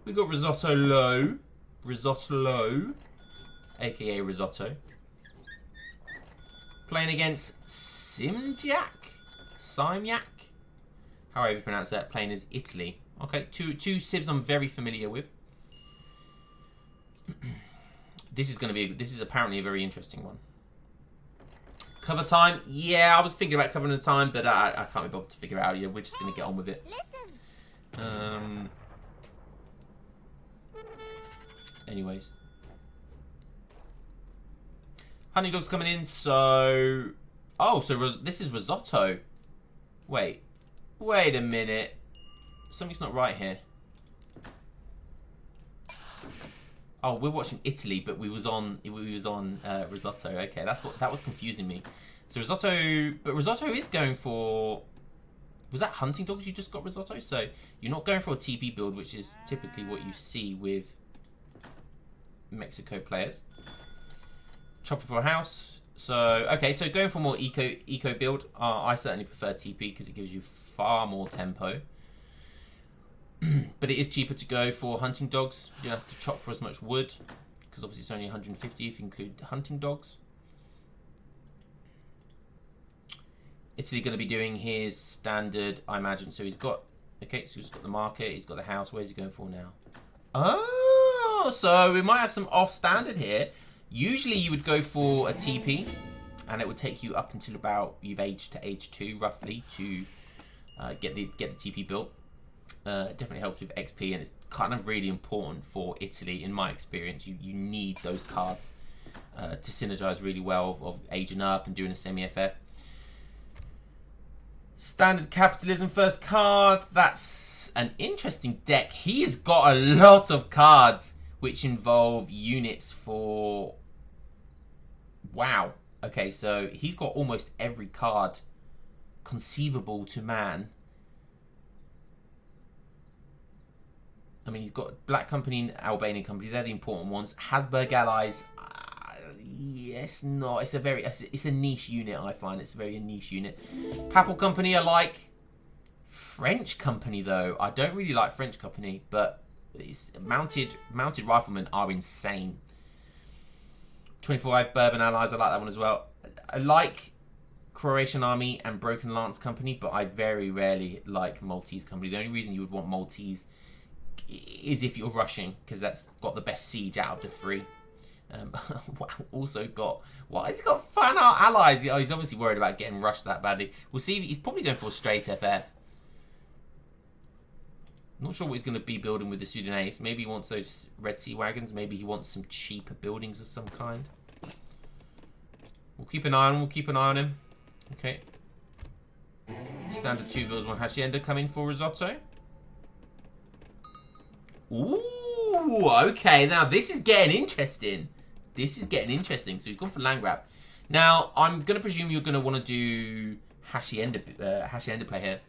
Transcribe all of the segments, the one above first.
We got Risotto Low. Risotto Low. A.k.a. Risotto. Playing against Simtiak? Simyak? However you pronounce that. Playing as Italy. Okay, two Sibs I'm very familiar with. This is apparently a very interesting one. Cover time? Yeah, I was thinking about covering the time, but I can't be bothered to figure it out. Yeah, we're just going to get on with it. Anyways. Honey dog's coming in, so... Oh, so this is Risotto. Wait a minute. Something's not right here. Oh, we're watching Italy, but we was on Risotto. Okay, that was confusing me. So Risotto is going for. Was that hunting dogs you just got, Risotto? So you're not going for a TP build, which is typically what you see with Mexico players. Chopper for a house. So okay, so going for more eco build. I certainly prefer TP because it gives you far more tempo. But it is cheaper to go for hunting dogs. You don't have to chop for as much wood because obviously it's only 150 if you include hunting dogs. Italy going to be doing his standard, I imagine. So he's got so he's got the market, he's got the house. Where's he going for now? Oh, so we might have some off standard here. Usually you would go for a TP, and it would take you up until about you've aged to age 2 roughly to get the TP built. Definitely helps with XP, and it's kind of really important for Italy in my experience. You need those cards to synergize really well of aging up and doing a semi-FF. Standard Capitalism first card. That's an interesting deck. He's got a lot of cards which involve units for... Wow. Okay, so he's got almost every card conceivable to man. I mean, he's got Black Company and Albanian Company. They're the important ones. Habsburg Allies. Yes, no. It's a niche unit, I find. It's a very niche unit. Papal Company I like. French Company, though. I don't really like French Company, but it's mounted riflemen are insane. 25 Bourbon Allies. I like that one as well. I like Croatian Army and Broken Lance Company, but I very rarely like Maltese Company. The only reason you would want Maltese is if you're rushing, because that's got the best siege out of the 3. Also got... What? He's got fan art allies. He's obviously worried about getting rushed that badly. We'll see. He's probably going for a straight FF. Not sure what he's going to be building with the Sudanese. Maybe he wants those Red Sea wagons. Maybe he wants some cheaper buildings of some kind. We'll keep an eye on him. We'll keep an eye on him. Okay. Standard 2 villas, 1 Hacienda coming for Risotto. Ooh, okay. Now, this is getting interesting. This is getting interesting. So, he's gone for land grab. Now, I'm going to presume you're going to want to do Hacienda play here.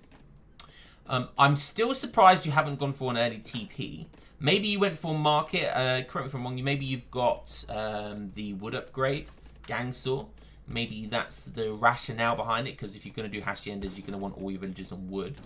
I'm still surprised you haven't gone for an early TP. Maybe you went for market. Correct me if I'm wrong. Maybe you've got the wood upgrade, gang saw. Maybe that's the rationale behind it, because if you're going to do haciendas, you're going to want all your villages on wood.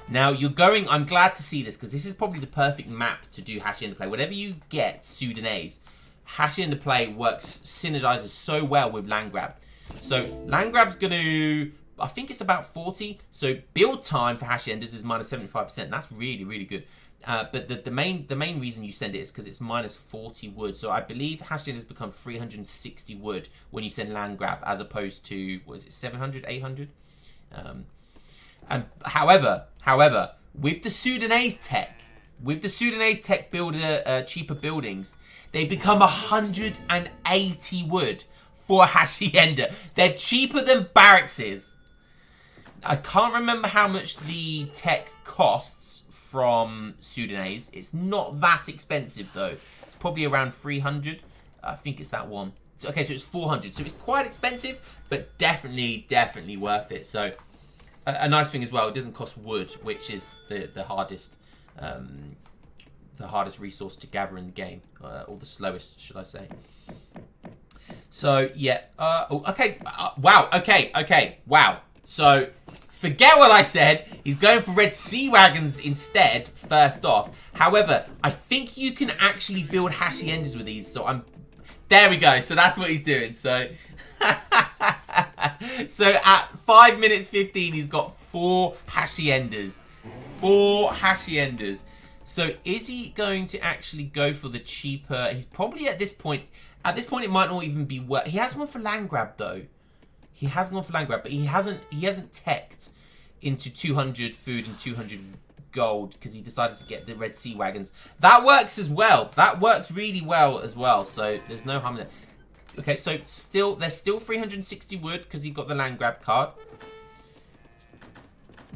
Now, you're going... I'm glad to see this, because this is probably the perfect map to do hacienda play. Whatever you get, Sudanese, hacienda play works, synergizes so well with land grab. So, land grab's going to... I think it's about 40. So, build time for haciendas is minus 75%. That's really, really good. But the main reason you send it is because it's minus 40 wood. So I believe haciendas become 360 wood when you send land grab, as opposed to, what is it, 700, 800? And however, with the Sudanese tech build cheaper buildings, they become 180 wood for a hacienda. They're cheaper than barrackses. I can't remember how much the tech costs from Sudanese. It's not that expensive though. It's probably around 300. I think it's that one. Okay, so it's 400. So it's quite expensive, but definitely worth it. So a nice thing as well, it doesn't cost wood, which is the hardest resource to gather in the game, or the slowest, should I say. So yeah. Okay. Wow. Okay. Wow. So Forget what I said. He's going for red sea wagons instead, first off. However, I think you can actually build haciendas with these. So there we go. So that's what he's doing. So, so at 5 minutes 15, he's got 4 haciendas. 4 haciendas. So is he going to actually go for the cheaper? He's probably at this point, it might not even be worth. He has gone for land grab though. He has gone for land grab, but he hasn't teched into 200 food and 200 gold because he decided to get the red sea wagons. That works as well. That works really well as well. So there's no harm in it. Okay, so there's still 360 wood because he got the land grab card.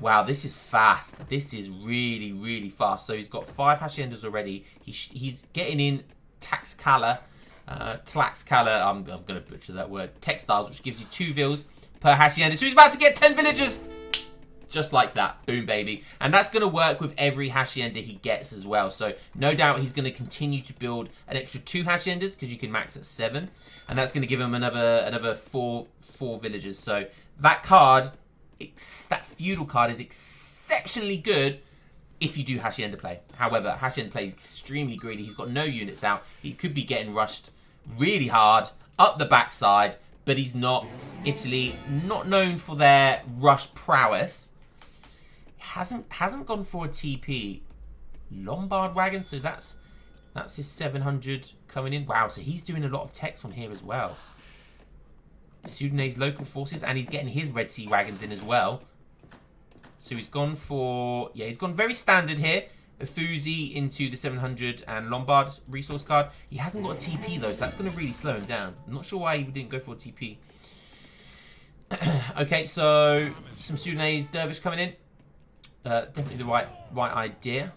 Wow, this is fast. This is really, really fast. So he's got 5 haciendas already. He's getting in Tlaxcala. Tlaxcala, I'm going to butcher that word. Textiles, which gives you 2 villas per hacienda. So he's about to get 10 villagers. Just like that. Boom, baby. And that's going to work with every hacienda he gets as well. So no doubt he's going to continue to build an extra 2 haciendas because you can max at 7. And that's going to give him another 4 villagers. So that card, that feudal card is exceptionally good if you do hacienda play. However, hacienda play is extremely greedy. He's got no units out. He could be getting rushed really hard up the backside, but he's not. Italy, not known for their rush prowess. Hasn't gone for a TP. Lombard wagon, so that's his 700 coming in. Wow, so he's doing a lot of text on here as well. Sudanese local forces, and he's getting his Red Sea wagons in as well. So he's gone for, yeah, he's gone very standard here. A Fuzi into the 700 and Lombard resource card. He hasn't got a TP though, so that's going to really slow him down. I'm not sure why he didn't go for a TP. Okay, so some Sudanese dervish coming in. Definitely the right idea.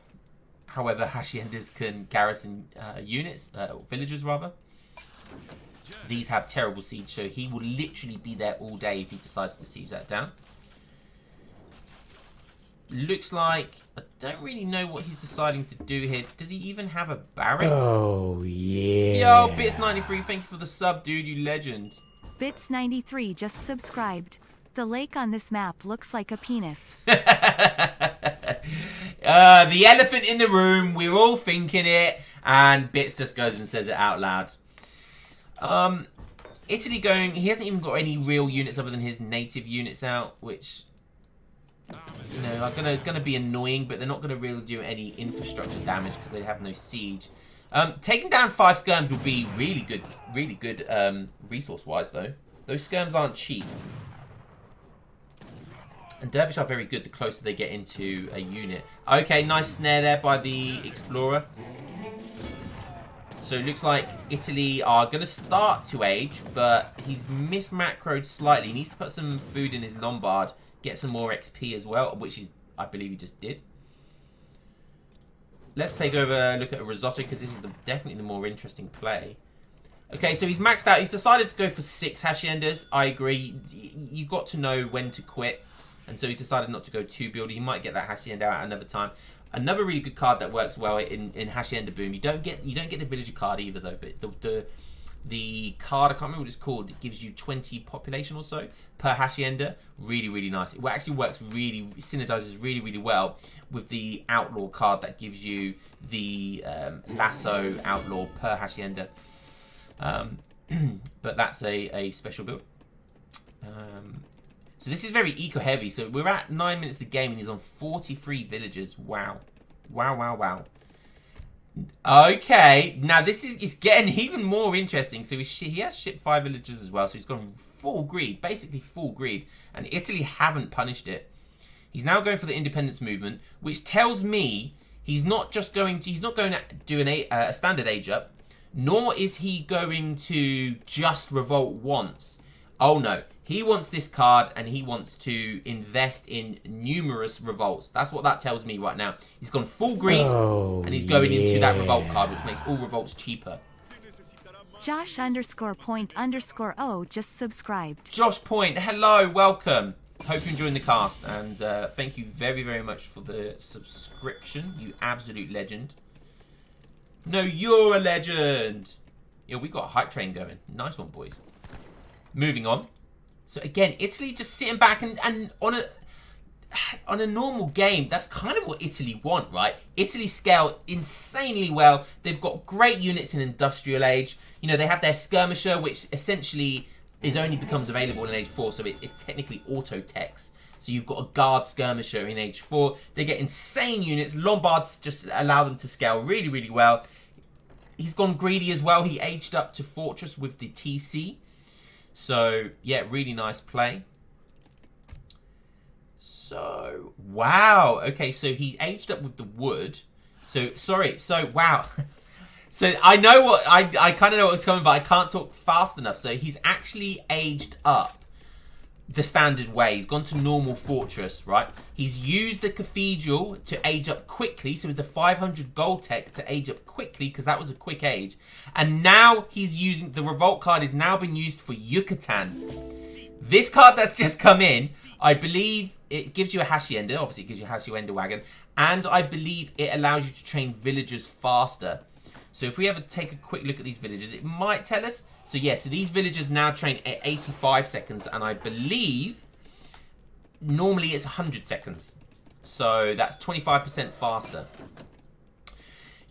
However, haciendas can garrison units, villagers rather. These have terrible siege, so he will literally be there all day if he decides to siege that down. Looks like, I don't really know what he's deciding to do here. Does he even have a barracks? Oh, yeah. Yo, Bits93, thank you for the sub, dude, you legend. Bits93 just subscribed. The lake on this map looks like a penis. The elephant in the room, we're all thinking it, and Bits just goes and says it out loud. Italy going, he hasn't even got any real units other than his native units out, which, you know, are gonna be annoying, but they're not gonna really do any infrastructure damage because they have no siege. Taking down 5 skirms will be really good resource-wise though. Those skirms aren't cheap. And Dervish are very good the closer they get into a unit. Okay, nice snare there by the Explorer. So it looks like Italy are going to start to age, but he's mismacroed slightly. He needs to put some food in his Lombard, get some more XP as well, which is, I believe he just did. Let's take over a look at a Risotto, because this is definitely the more interesting play. Okay, so he's maxed out. He's decided to go for 6 haciendas. I agree. You've got to know when to quit. And so he decided not to go 2 builder. He might get that hacienda out another time. Another really good card that works well in Hacienda Boom. You don't get the villager card either though, but the card, I can't remember what it's called. It gives you 20 population or so per hacienda. Really, really nice. It actually works really, synergizes really, really well with the outlaw card that gives you the lasso outlaw per hacienda. But that's a special build. So this is very eco-heavy. So we're at 9 minutes of the game and he's on 43 villagers. Wow. Wow, wow, wow. Okay. Now this is getting even more interesting. So he has shipped 5 villagers as well. So he's gone full greed. Basically full greed. And Italy haven't punished it. He's now going for the independence movement. Which tells me he's not going to do a standard age up. Nor is he going to just revolt once. Oh no. He wants this card and he wants to invest in numerous revolts. That's what that tells me right now. He's gone full greed and he's going into that revolt card, which makes all revolts cheaper. Josh_point_O just subscribed. Josh Point, hello, welcome. Hope you're enjoying the cast and thank you very, very much for the subscription. You absolute legend. No, you're a legend. Yeah, we got a hype train going. Nice one, boys. Moving on. So again, Italy just sitting back and on a... on a normal game, that's kind of what Italy want, right? Italy scale insanely well. They've got great units in Industrial Age. You know, they have their Skirmisher, which essentially only becomes available in Age 4, so it technically auto-techs. So you've got a Guard Skirmisher in Age 4. They get insane units. Lombards just allow them to scale really, really well. He's gone greedy as well. He aged up to Fortress with the TC. So, yeah, really nice play. So, wow. Okay, so he aged up with the wood. So, sorry. So, wow. So, I know what... I kind of know what's coming, but I can't talk fast enough. So, he's actually aged up the standard way. He's gone to normal fortress, right? He's used the cathedral to age up quickly. So, with the 500 gold tech to age up quickly, because that was a quick age. And now he's using... The revolt card is now been used for Yucatan. This card that's just come in, I believe... It gives you a Hacienda. Obviously, it gives you a Hacienda wagon. And I believe it allows you to train villagers faster. So if we ever take a quick look at these villagers, it might tell us. So yeah, so these villagers now train at 85 seconds. And I believe normally it's 100 seconds. So that's 25% faster.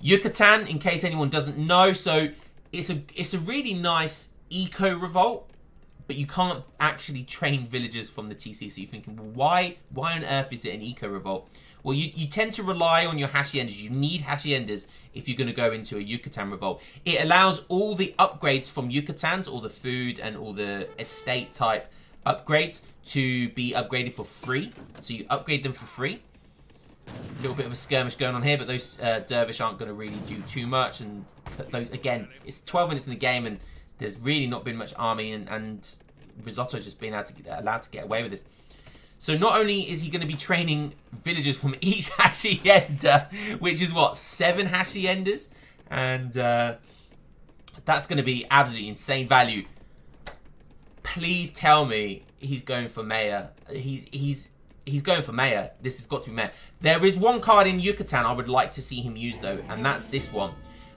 Yucatan, in case anyone doesn't know. So it's a really nice eco revolt. But you can't actually train villagers from the TC. So you're thinking, well, why on earth is it an eco revolt? Well, you tend to rely on your Haciendas. You need Haciendas if you're going to go into a Yucatan revolt. It allows all the upgrades from Yucatans, all the food and all the estate type upgrades to be upgraded for free. So you upgrade them for free. A little bit of a skirmish going on here, but those dervish aren't going to really do too much. And those, again, it's 12 minutes in the game and there's really not been much army, and Risotto's just been allowed to get away with this. So not only is he going to be training villagers from each Hacienda, which is what, 7 Haciendas, and that's going to be absolutely insane value. Please tell me he's going for mayor. He's going for mayor. This has got to be mayor. There is one card in Yucatan I would like to see him use though, and that's this one,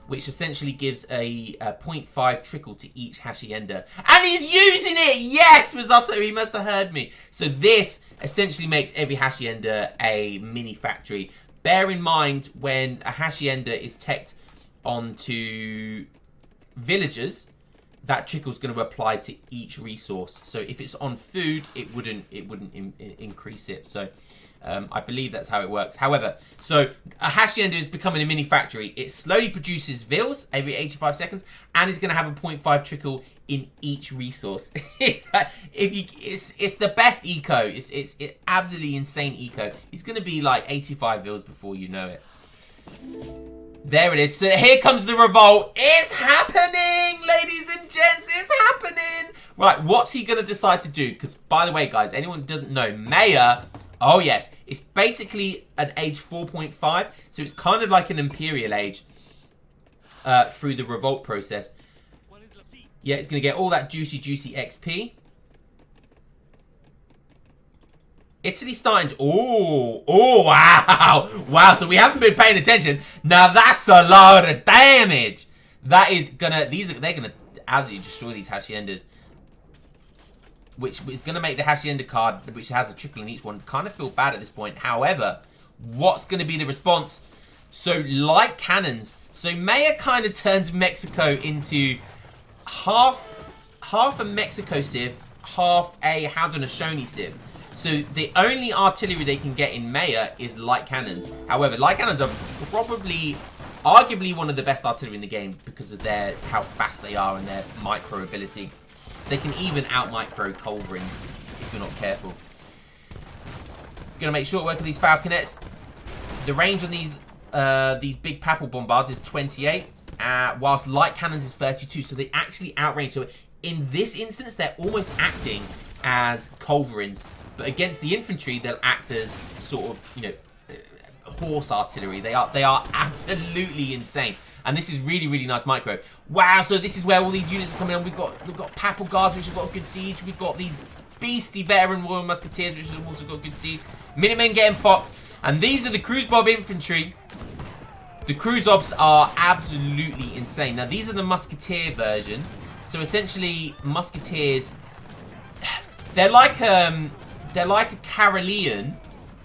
which essentially gives a 0.5 trickle to each Hacienda. And he's using it! Yes, Risotto, he must have heard me. So this essentially makes every Hacienda a mini factory. Bear in mind, when a Hacienda is teched onto villagers, that trickle is going to apply to each resource. So if it's on food, it wouldn't increase it. So I believe that's how it works. However, so a Hacienda is becoming a mini factory. It slowly produces vills every 85 seconds, and it's going to have a 0.5 trickle in each resource. It's the best eco. It's absolutely insane eco. It's going to be like 85 vills before you know it. There it is. So here comes the revolt. It's happening, ladies and gents. It's happening. Right, what's he going to decide to do? Because, by the way, guys, anyone who doesn't know, Mayor... Oh, yes. It's basically an age 4.5. So it's kind of like an Imperial Age through the revolt process. Yeah, it's going to get all that juicy XP. Italy starting to... Oh, wow. Wow, so we haven't been paying attention. Now, that's a lot of damage. That is going to... They're going to absolutely destroy these Haciendas. Which is going to make the Hacienda card, which has a trickle in each one, kind of feel bad at this point. However, what's going to be the response? So, light cannons. So, Maya kind of turns Mexico into half a Mexico civ, half a Haudenosaunee civ. So, the only artillery they can get in Maya is light cannons. However, light cannons are probably, arguably, one of the best artillery in the game because of how fast they are and their micro ability. They can even out-micro culverins if you're not careful. Gonna make short work of these falconets. The range on these big papal bombards is 28, whilst light cannons is 32. So they actually outrange. So in this instance, they're almost acting as culverins, but against the infantry, they'll act as sort of, you know, horse artillery. They are absolutely insane. And this is really, really nice micro. Wow, so this is where all these units are coming on. We've got Papal Guards, which have got a good siege. We've got these beastly veteran Royal Musketeers, which have also got a good siege. Minutemen getting popped. And these are the Cruise Bob infantry. The Cruise Obs are absolutely insane. Now, these are the Musketeer version. So essentially, Musketeers, they're like a Carolean,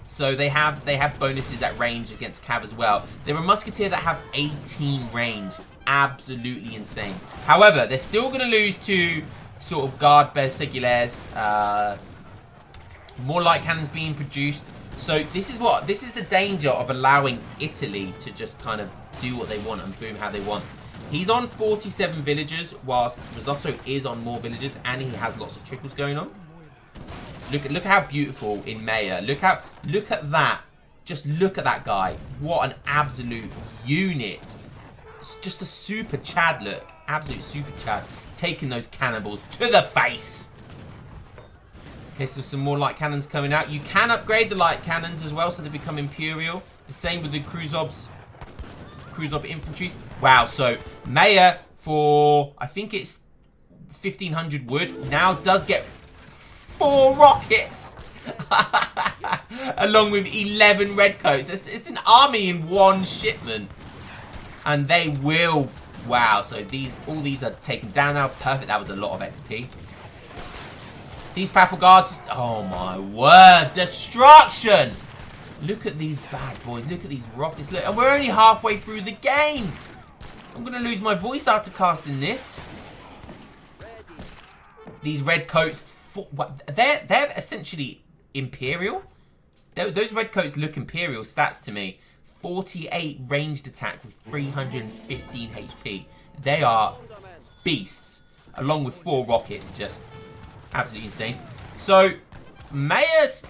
So they have bonuses at range against cav as well. They're a musketeer that have 18 range. Absolutely insane. However, they're still going to lose to sort of guard berserkulaires. More light cannons being produced. So this is the danger of allowing Italy to just kind of do what they want and boom how they want. He's on 47 villagers, whilst Risotto is on more villagers, and he has lots of trickles going on. Look how beautiful in Maya. Look at that. Just look at that guy. What an absolute unit. It's just a super Chad look. Absolute super Chad. Taking those cannonballs to the face. Okay, so some more light cannons coming out. You can upgrade the light cannons as well, so they become Imperial. The same with the Cruzob infantries. Wow, so Maya for, I think it's 1500 wood, now does get 4 rockets. Along with 11 redcoats. It's an army in one shipment. And they will, wow, so all these are taken down now. Perfect, that was a lot of XP. These Papal Guards, oh my word, destruction! Look at these bad boys, look at these rockets, look, and we're only halfway through the game! I'm gonna lose my voice after casting this. These Redcoats, they're essentially Imperial? Those Redcoats look Imperial stats to me. 48 ranged attack with 315 HP. They are beasts, along with 4 rockets, just absolutely insane. So, Mayas,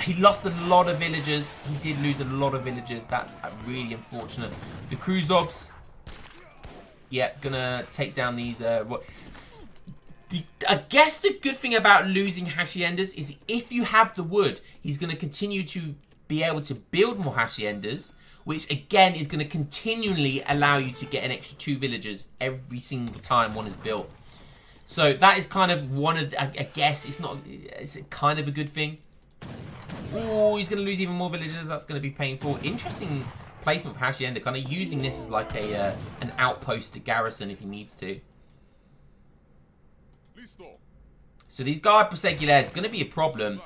he lost a lot of villagers. He did lose a lot of villagers. That's really unfortunate. The Cruzobs, yeah, gonna take down these. I guess the good thing about losing Haciendas is if you have the wood, he's gonna continue to be able to build more Haciendas, which again is going to continually allow you to get an extra 2 villagers every single time one is built. So that is kind of one of the, I guess it's kind of a good thing. Oh, he's going to lose even more villagers. That's going to be painful. Interesting placement for Hacienda, kind of using this as like a an outpost to garrison if he needs to. So these guard Persegulaires is going to be a problem.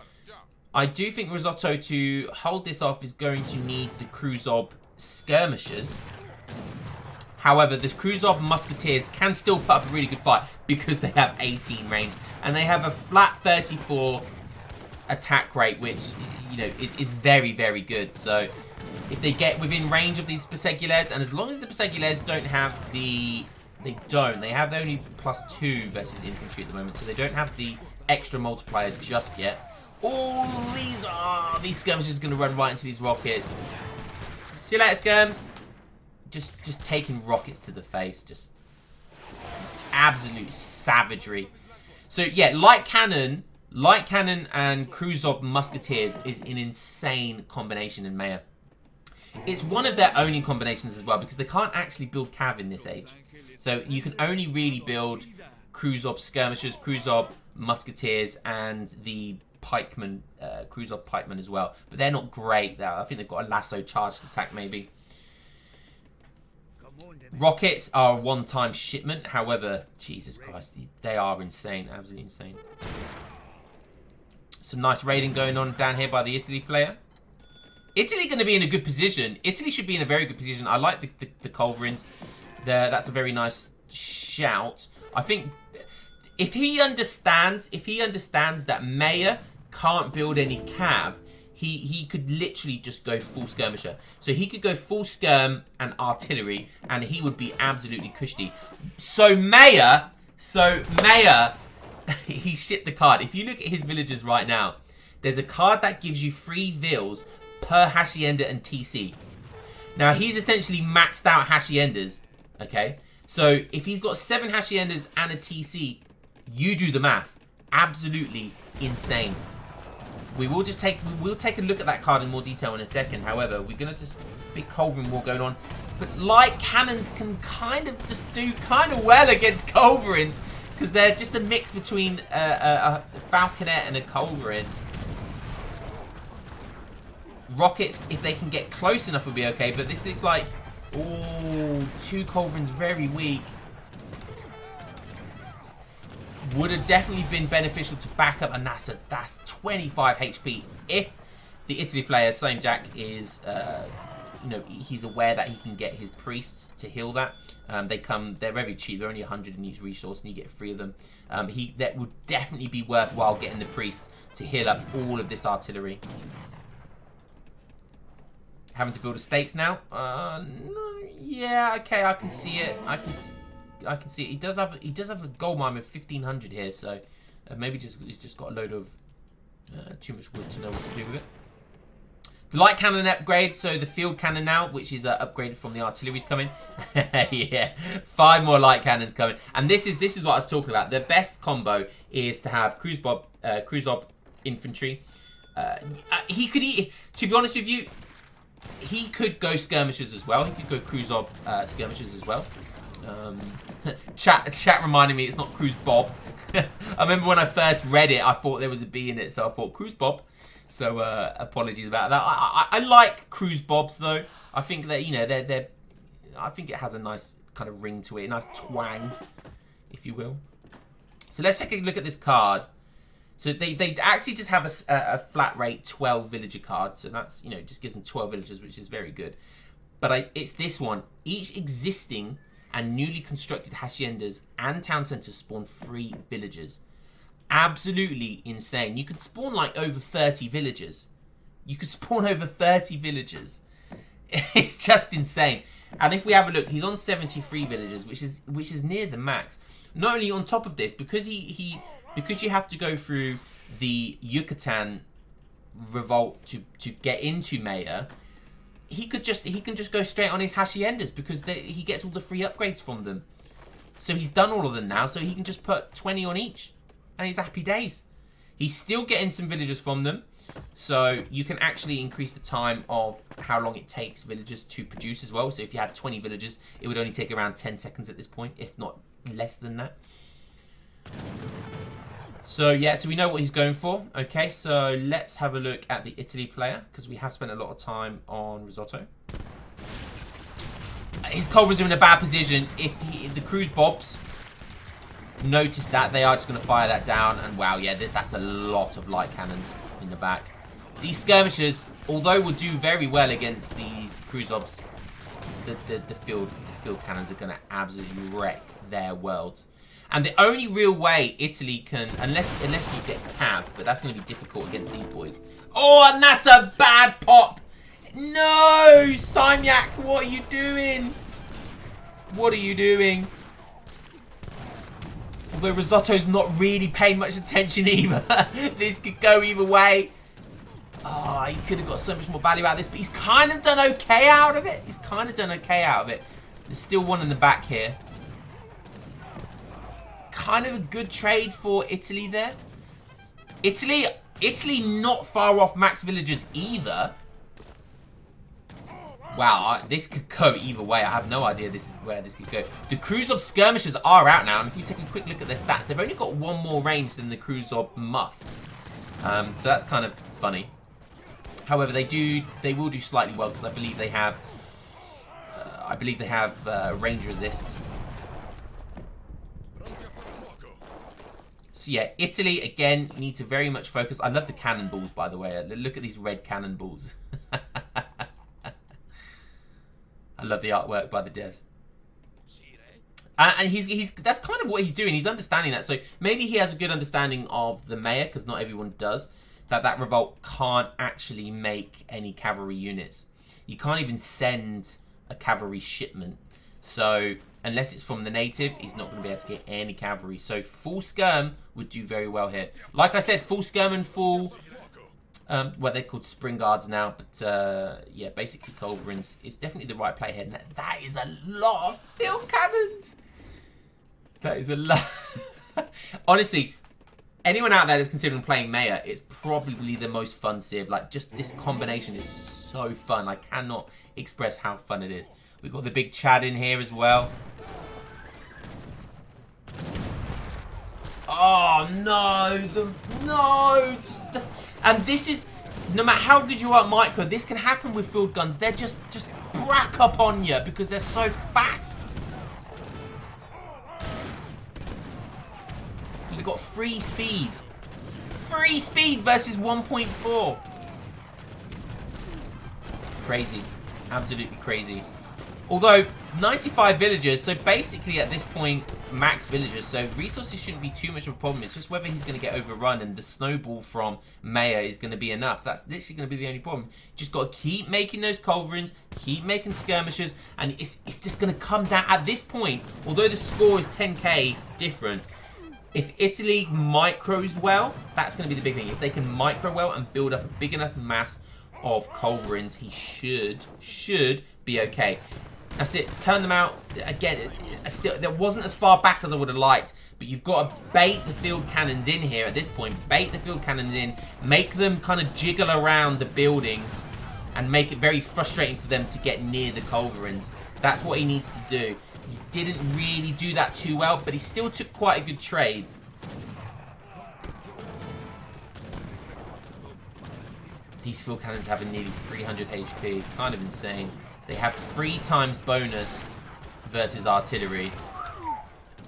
I do think Risotto, to hold this off, is going to need the Cruzob skirmishers. However, the Cruzob musketeers can still put up a really good fight because they have 18 range. And they have a flat 34 attack rate, which, you know, is very, very good. So, if they get within range of these Persegulaires, and as long as the Persegulaires don't have the... They have only +2 versus infantry at the moment, so they don't have the extra multipliers just yet. Oh, these skirmishers are going to run right into these rockets. See you later, skirms. Just taking rockets to the face. Just absolute savagery. So, yeah, light cannon and Cruzob musketeers is an insane combination in Maya. It's one of their only combinations as well, because they can't actually build cav in this age. So you can only really build Cruzob skirmishers, Cruzob musketeers, and the pikemen, Cruzob pikemen as well. But they're not great. I think they've got a lasso charged attack maybe. Rockets are a one-time shipment. However, Jesus Christ, they are insane. Absolutely insane. Some nice raiding going on down here by the Italy player. Italy going to be in a good position. Italy should be in a very good position. I like the culverins. That's a very nice shout. I think if he understands that Maya can't build any cav, he could literally just go full skirmisher. So he could go full skirm and artillery, and he would be absolutely cushy. So Maya, he shipped the card. If you look at his villagers right now, there's a card that gives you 3 vills per Hacienda and TC. Now, he's essentially maxed out Haciendas, okay? So, if he's got 7 Haciendas and a TC, you do the math. Absolutely insane. We'll take a look at that card in more detail in a second. However, we're going to just... Big Culverin war going on. But light cannons can kind of just do kind of well against Culverins, because they're just a mix between a Falconet and a Culverin. Rockets, if they can get close enough, will be okay. But this looks like... Oh, 2 Culverins very weak. Would have definitely been beneficial to back up. And that's 25 HP. If the Italy player, Same Jack, is, you know, he's aware that he can get his priests to heal that. They're very cheap. They're only 100 in each resource, and you get 3 of them. That would definitely be worthwhile getting the priests to heal up all of this artillery. Having to build estates now? No, yeah, okay, I can see it. I can see it. He does have a gold mine with 1500 here, so maybe he's just got a load of too much wood to know what to do with it. The light cannon upgrade, so the field cannon now, which is upgraded from the artillery's coming. Yeah, 5 more light cannons coming. And this is what I was talking about. The best combo is to have Cruise Ob infantry. He could to be honest with you, he could go skirmishers as well. He could go Cruise Ob skirmishers as well. Chat reminded me it's not Cruise Bob. I remember when I first read it, I thought there was a B in it, so I thought Cruise Bob. So apologies about that. I like Cruise Bobs though. I think that, you know, I think it has a nice kind of ring to it, a nice twang, if you will. So let's take a look at this card. So they actually just have a flat rate 12 villager card. So that's, you know, just gives them 12 villagers, which is very good. But it's this one. Each existing and newly constructed haciendas and town centers spawn 3 villagers. Absolutely insane. You could spawn like over 30 villagers. You could spawn over 30 villagers. It's just insane. And if we have a look, he's on 73 villagers, which is near the max. Not only on top of this, because because you have to go through the Yucatan revolt to get into Mayor, he can just go straight on his haciendas because he gets all the free upgrades from them. So he's done all of them now, so he can just put 20 on each. And he's happy days. He's still getting some villagers from them. So you can actually increase the time of how long it takes villagers to produce as well. So if you had 20 villagers, it would only take around 10 seconds at this point, if not less than that. So yeah, so we know what he's going for. Okay, so let's have a look at the Italy player, because we have spent a lot of time on Risotto. His culverins are in a bad position. If the Cruise Bobs notice that, they are just going to fire that down, and wow, yeah, that's a lot of light cannons in the back. These skirmishers, although will do very well against these Cruise Obs, the field cannons are going to absolutely wreck their worlds. And the only real way Italy can, unless you get Cav, but that's going to be difficult against these boys. Oh, and that's a bad pop. No, Simyak, what are you doing? What are you doing? Although Risotto's not really paying much attention either. This could go either way. Oh, he could have got so much more value out of this, but he's kind of done okay out of it. There's still one in the back here. Kind of a good trade for Italy there. Italy not far off max villagers either. Wow, this could go either way. I have no idea where this could go. The Cruise Ob skirmishers are out now, and if you take a quick look at their stats, they've only got 1 more range than the Cruise Ob musts. So that's kind of funny. However, they will do slightly well because I believe they have range resist. So yeah, Italy again need to very much focus. I love the cannonballs, by the way. Look at these red cannonballs. I love the artwork by the devs. And he's that's kind of what he's doing. He's understanding that. So maybe he has a good understanding of the Mayor, because not everyone does, that revolt can't actually make any cavalry units. You can't even send a cavalry shipment. So unless it's from the native, he's not going to be able to get any cavalry. So full skirm would do very well here. Like I said, full skirm and full... well, they're called spring guards now, but yeah, basically culverins is definitely the right play here. And that is a lot of field cannons. That is a lot. Honestly, anyone out there that's considering playing Mayor, it's probably the most fun civ. Like, just this combination is so fun. I cannot express how fun it is. We've got the big Chad in here as well. Oh no, and this is, no matter how good you are at micro, this can happen with field guns. They're just brack up on you because they're so fast. We've got free speed versus 1.4. crazy. Absolutely crazy. Although, 95 villagers, so basically at this point, max villagers, so resources shouldn't be too much of a problem. It's just whether he's going to get overrun and the snowball from Maya is going to be enough. That's literally going to be the only problem. Just got to keep making those culverins, keep making skirmishers, and it's just going to come down. At this point, although the score is 10k different, if Italy micros well, that's going to be the big thing. If they can micro well and build up a big enough mass of culverins, he should be okay. That's it. Turn them out. Again, that wasn't as far back as I would have liked. But you've got to bait the field cannons in here at this point. Bait the field cannons in. Make them kind of jiggle around the buildings. And make it very frustrating for them to get near the culverins. That's what he needs to do. He didn't really do that too well. But he still took quite a good trade. These field cannons having nearly 300 HP. Kind of insane. They have 3 times bonus versus artillery.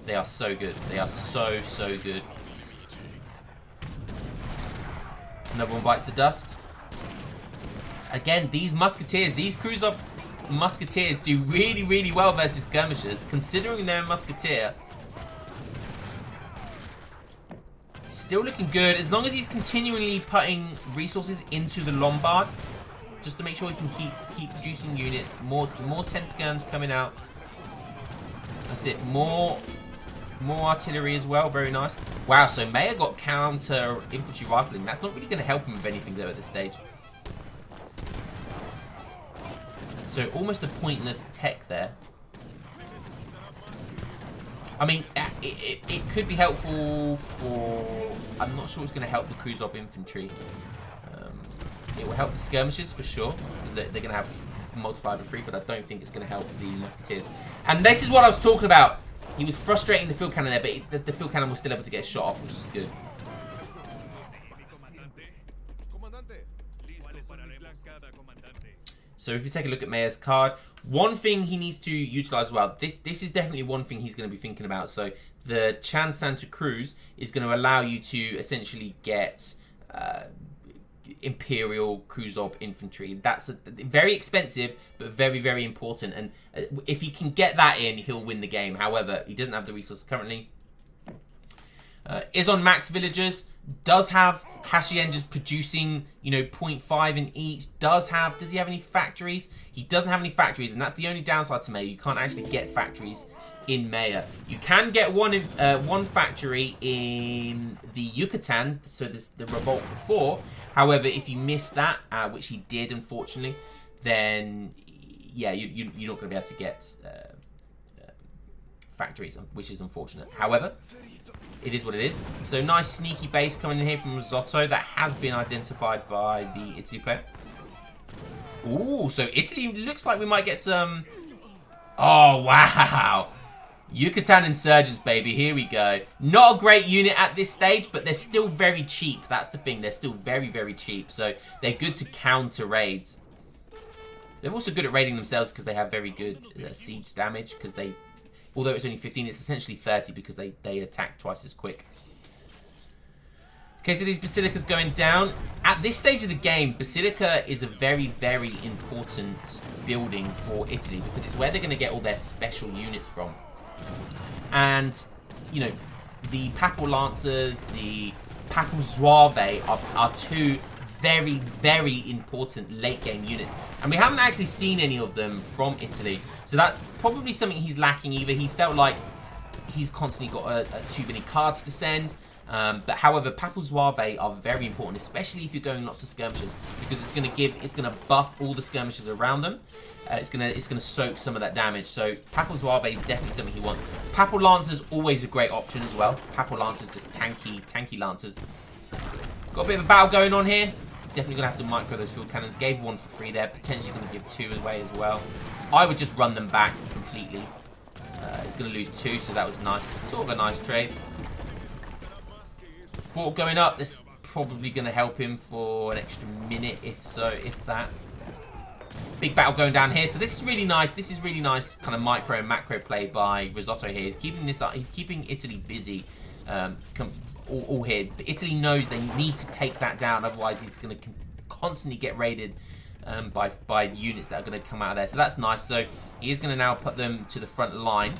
They are so good. They are so good. Another one bites the dust. Again, these musketeers, these cruiser musketeers do really well versus skirmishers. Considering they're a musketeer. Still looking good. As long as he's continually putting resources into the Lombard. Just to make sure he can keep producing units. More 10 skirms coming out. That's it. More artillery as well. Very nice. Wow, so Maya got counter infantry rifling. That's not really going to help him with anything though at this stage. So almost a pointless tech there. I mean, it could be helpful for... I'm not sure it's going to help the Cruzob infantry. It will help the skirmishers for sure, because they're going to have multiplied by 3, but I don't think it's going to help the musketeers. And this is what I was talking about. He was frustrating the field cannon there, but the field cannon was still able to get a shot off, which is good. So if you take a look at Mayor's card, one thing he needs to utilize as well, this is definitely one thing he's going to be thinking about. So the Chan Santa Cruz is going to allow you to essentially get... Imperial Cruzob infantry. That's very expensive, but very important. And if he can get that in, he'll win the game. However, he doesn't have the resources currently. Is on max villagers. Does have Haciendas producing, you know, 0.5 in each. Does he have any factories? He doesn't have any factories, and that's the only downside to Maya. You can't actually get factories in Maya. You can get one factory in the Yucatan, so there's the revolt before. However, if you miss that, which he did, unfortunately, then yeah, you're not going to be able to get factories, which is unfortunate. However, it is what it is. So nice sneaky base coming in here from Risotto that has been identified by the Italy player. Ooh, so Italy looks like we might get some... Oh, wow. Yucatan Insurgents, baby. Here we go. Not a great unit at this stage, but they're still very cheap. That's the thing. They're still very cheap. So they're good to counter raids. They're also good at raiding themselves because they have very good siege damage. Because they, although it's only 15, it's essentially 30 because they attack twice as quick. Okay, so these Basilicas going down. At this stage of the game, Basilica is a very important building for Italy because it's where they're going to get all their special units from. And, you know, the Papal Lancers, the Papal Zouave are 2 very important late game units. And we haven't actually seen any of them from Italy. So that's probably something he's lacking. Either he felt like he's constantly got too many cards to send. But however, Papal Zouave are very important, especially if you're going lots of skirmishes, because it's going to buff all the skirmishes around them. It's gonna soak some of that damage. So Papal Zouave is definitely something he wants. Papal Lancers always a great option as well. Papal Lancers just tanky Lancers. Got a bit of a battle going on here. Definitely gonna have to micro those field cannons. Gave 1 for free there. Potentially gonna give 2 away as well. I would just run them back completely. He's gonna lose 2, so that was nice. Sort of a nice trade. Fort going up. This is probably gonna help him for an extra minute, if that. Big battle going down here. So this is really nice. This is really nice kind of micro and macro play by Risotto here. He's keeping this up. He's keeping Italy busy all here. Italy knows they need to take that down. Otherwise, he's going to constantly get raided by units that are going to come out of there. So that's nice. So he is going to now put them to the front line.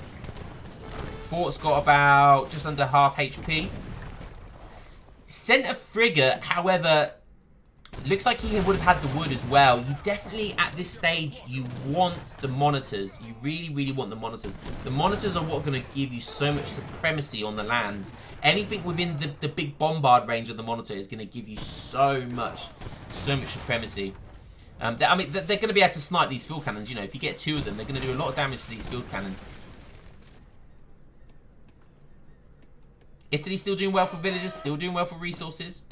Fort's got about just under half HP. Centre frigate, however, looks like he would have had the wood as well. You definitely, at this stage, you want the monitors. You really, really want the monitors. The monitors are what are going to give you so much supremacy on the land. Anything within the big bombard range of the monitor is going to give you so much supremacy. I mean, they're going to be able to snipe these field cannons. You know, if you get 2 of them, they're going to do a lot of damage to these field cannons. Italy still doing well for villagers, still doing well for resources.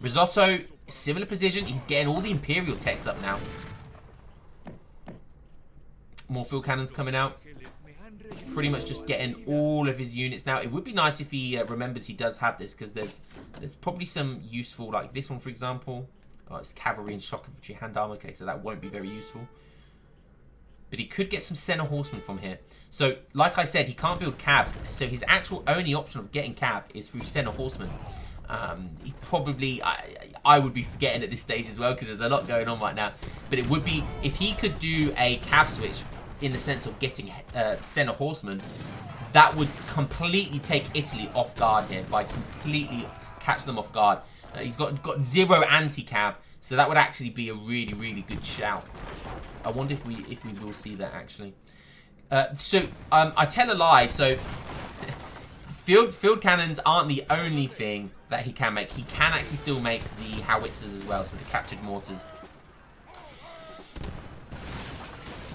Risotto, similar position. He's getting all the Imperial techs up now. More field cannons coming out. Pretty much just getting all of his units now. It would be nice if he remembers he does have this, because there's probably some useful, like this one, for example. Oh, it's cavalry and shock infantry hand armor. Okay, so that won't be very useful. But he could get some center horsemen from here. So, like I said, he can't build cabs. So his actual only option of getting cab is through center horsemen. He probably, I would be forgetting at this stage as well, because there's a lot going on right now. But it would be, if he could do a cab switch in the sense of getting center horsemen, that would completely take Italy off guard here, by completely catch them off guard. He's got 0 anti-cab, so that would actually be a really, really good shout. I wonder if we will see that actually. I tell a lie. So field cannons aren't the only thing that he can make. He can actually still make the howitzers as well, so the captured mortars.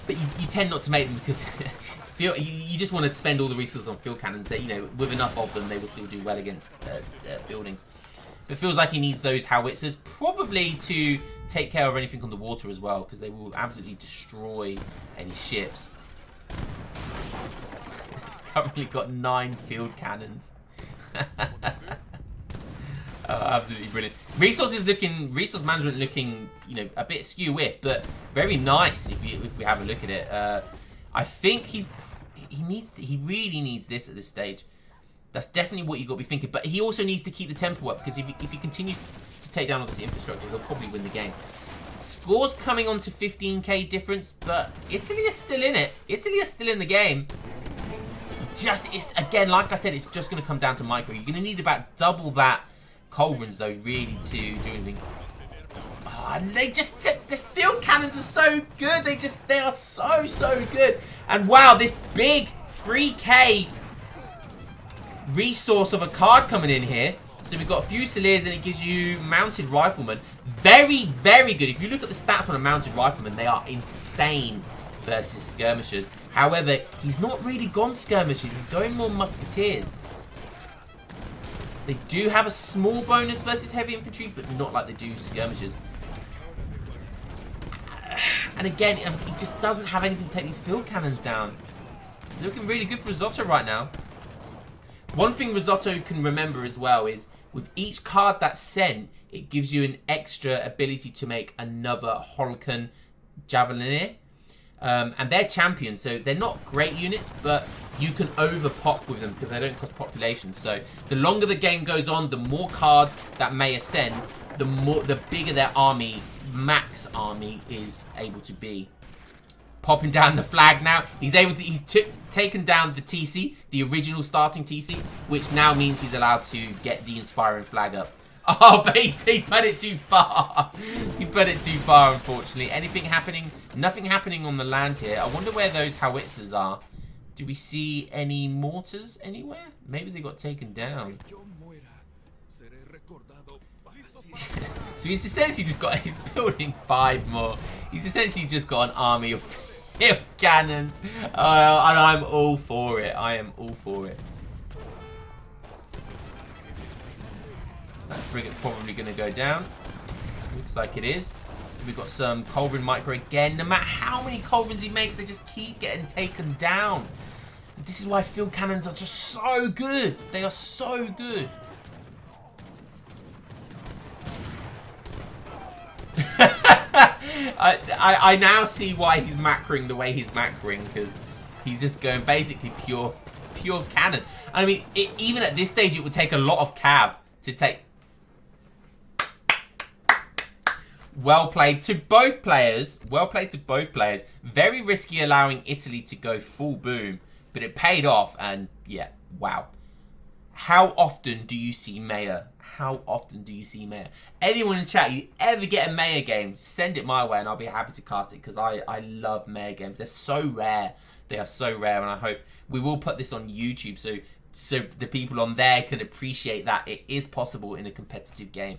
But you tend not to make them because you just want to spend all the resources on field cannons. That, you know, with enough of them, they will still do well against buildings. It feels like he needs those howitzers, probably to take care of anything on the water as well, because they will absolutely destroy any ships. Currently got 9 field cannons. Oh, absolutely brilliant. Resource management looking, you know, a bit skew-whiff, but very nice if we have a look at it. I think he really needs this at this stage. That's definitely what you've got to be thinking. But he also needs to keep the tempo up, because if he continues to take down all this infrastructure, he'll probably win the game. Scores coming on to 15k difference, but Italy is still in it. Italy is still in the game. Again, like I said, it's just going to come down to micro. You're going to need about double that culverins, though, really, to do anything. Oh, and the field cannons are so good. They are so good. And wow, this big 3k resource of a card coming in here. So we've got Fusiliers, and it gives you mounted riflemen. Very, very good. If you look at the stats on a mounted rifleman, they are insane versus skirmishers. However, he's not really gone skirmishers. He's going more musketeers. They do have a small bonus versus heavy infantry, but not like they do skirmishers. And again, he just doesn't have anything to take these field cannons down. It's looking really good for Risotto right now. One thing Risotto can remember as well is, with each card that's sent, it gives you an extra ability to make another Holocan Javelinier. And they're champions, so they're not great units, but you can over-pop with them because they don't cost population. So the longer the game goes on, the more cards that may ascend, the bigger their army, max army, is able to be. Popping down the flag now. He's taken down the TC, the original starting TC, which now means he's allowed to get the inspiring flag up. Oh, but he put it too far. He put it too far, unfortunately. Anything happening? Nothing happening on the land here. I wonder where those howitzers are. Do we see any mortars anywhere? Maybe they got taken down. So he's essentially just got, he's building 5 more. He's essentially just got an army of field cannons. And I'm all for it. I am all for it. That frigate probably going to go down. Looks like it is. We've got some culverin micro again. No matter how many culverins he makes, they just keep getting taken down. This is why field cannons are just so good. They are so good. I now see why he's macroing the way he's macroing, because he's just going basically pure cannon. I mean, even at this stage, it would take a lot of cav to take. Well played to both players. Well played to both players. Very risky allowing Italy to go full boom. But it paid off. And yeah, wow. How often do you see Mayor? How often do you see Mayor? Anyone in chat, you ever get a Mayor game, send it my way and I'll be happy to cast it. Because I love Mayor games. They're so rare. They are so rare. And I hope we will put this on YouTube. So the people on there can appreciate that it is possible in a competitive game.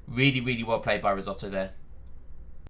Really, really well played by Risotto there.